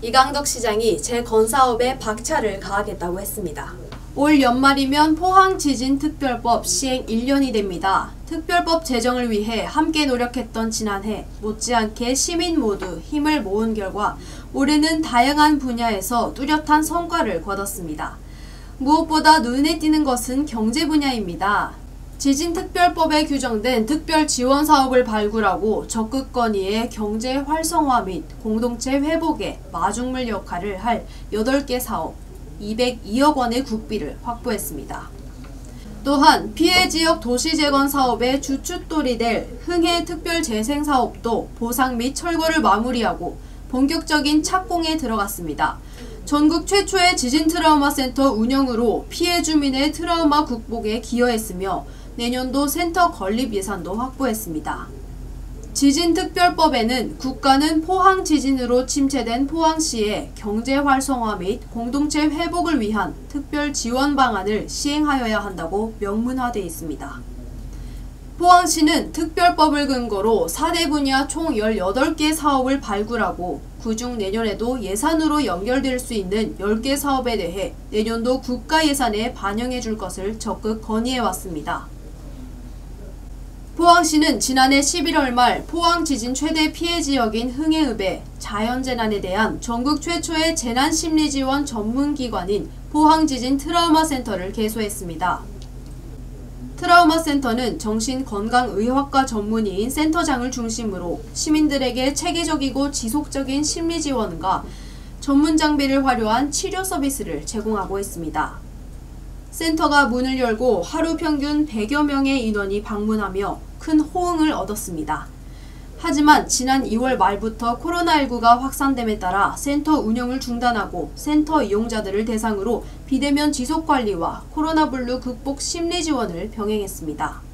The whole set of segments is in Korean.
이강덕 시장이 재건사업에 박차를 가하겠다고 했습니다. 올 연말이면 포항지진특별법 시행 1년이 됩니다. 특별법 제정을 위해 함께 노력했던 지난해 못지않게 시민 모두 힘을 모은 결과 올해는 다양한 분야에서 뚜렷한 성과를 거뒀습니다. 무엇보다 눈에 띄는 것은 경제 분야입니다. 지진특별법에 규정된 특별 지원 사업을 발굴하고 적극 건의해 경제 활성화 및 공동체 회복에 마중물 역할을 할 8개 사업, 202억 원의 국비를 확보했습니다. 또한 피해 지역 도시 재건 사업의 주춧돌이 될 흥해 특별 재생 사업도 보상 및 철거를 마무리하고 본격적인 착공에 들어갔습니다. 전국 최초의 지진 트라우마 센터 운영으로 피해 주민의 트라우마 극복에 기여했으며 내년도 센터 건립 예산도 확보했습니다. 지진특별법에는 국가는 포항 지진으로 침체된 포항시의 경제 활성화 및 공동체 회복을 위한 특별 지원 방안을 시행하여야 한다고 명문화되어 있습니다. 포항시는 특별법을 근거로 4대 분야 총 18개 사업을 발굴하고 그중 내년에도 예산으로 연결될 수 있는 10개 사업에 대해 내년도 국가 예산에 반영해 줄 것을 적극 건의해왔습니다. 포항시는 지난해 11월 말 포항 지진 최대 피해 지역인 흥해읍에 자연재난에 대한 전국 최초의 재난심리지원 전문기관인 포항지진 트라우마센터를 개소했습니다. 트라우마센터는 정신건강의학과 전문의인 센터장을 중심으로 시민들에게 체계적이고 지속적인 심리지원과 전문 장비를 활용한 치료 서비스를 제공하고 있습니다. 센터가 문을 열고 하루 평균 100여 명의 인원이 방문하며 큰 호응을 얻었습니다. 하지만 지난 2월 말부터 코로나19가 확산됨에 따라 센터 운영을 중단하고 센터 이용자들을 대상으로 비대면 지속관리와 코로나 블루 극복 심리지원을 병행했습니다.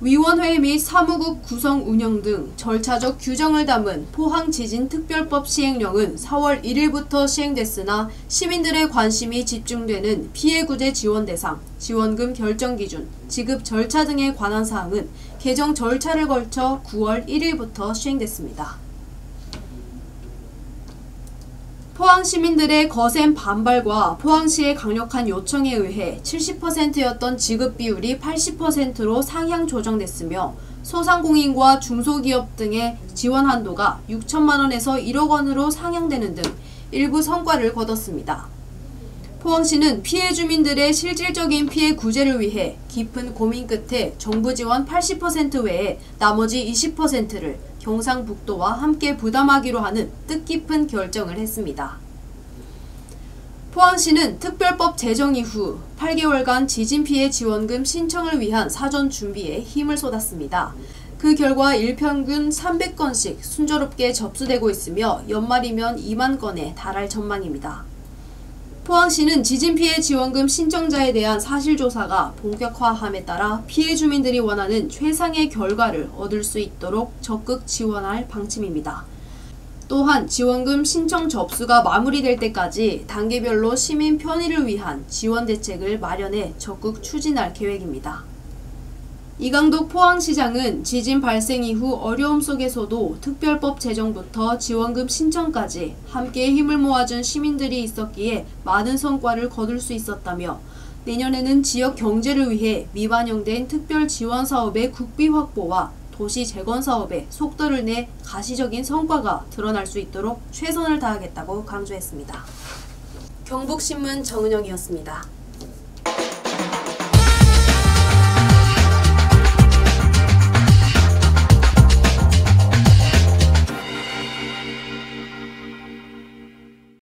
위원회 및 사무국 구성 운영 등 절차적 규정을 담은 포항지진특별법 시행령은 4월 1일부터 시행됐으나 시민들의 관심이 집중되는 피해구제 지원 대상, 지원금 결정 기준, 지급 절차 등에 관한 사항은 개정 절차를 걸쳐 9월 1일부터 시행됐습니다. 포항 시민들의 거센 반발과 포항시의 강력한 요청에 의해 70%였던 지급 비율이 80%로 상향 조정됐으며 소상공인과 중소기업 등의 지원 한도가 6천만 원에서 1억 원으로 상향되는 등 일부 성과를 거뒀습니다. 포항시는 피해 주민들의 실질적인 피해 구제를 위해 깊은 고민 끝에 정부 지원 80% 외에 나머지 20%를 경상북도와 함께 부담하기로 하는 뜻깊은 결정을 했습니다. 포항시는 특별법 제정 이후 8개월간 지진피해 지원금 신청을 위한 사전 준비에 힘을 쏟았습니다. 그 결과 일평균 300건씩 순조롭게 접수되고 있으며 연말이면 2만 건에 달할 전망입니다. 포항시는 지진피해 지원금 신청자에 대한 사실조사가 본격화함에 따라 피해 주민들이 원하는 최상의 결과를 얻을 수 있도록 적극 지원할 방침입니다. 또한 지원금 신청 접수가 마무리될 때까지 단계별로 시민 편의를 위한 지원 대책을 마련해 적극 추진할 계획입니다. 이강덕 포항시장은 지진 발생 이후 어려움 속에서도 특별법 제정부터 지원금 신청까지 함께 힘을 모아준 시민들이 있었기에 많은 성과를 거둘 수 있었다며 내년에는 지역 경제를 위해 미반영된 특별 지원 사업의 국비 확보와 도시 재건 사업에 속도를 내 가시적인 성과가 드러날 수 있도록 최선을 다하겠다고 강조했습니다. 경북신문 정은영이었습니다.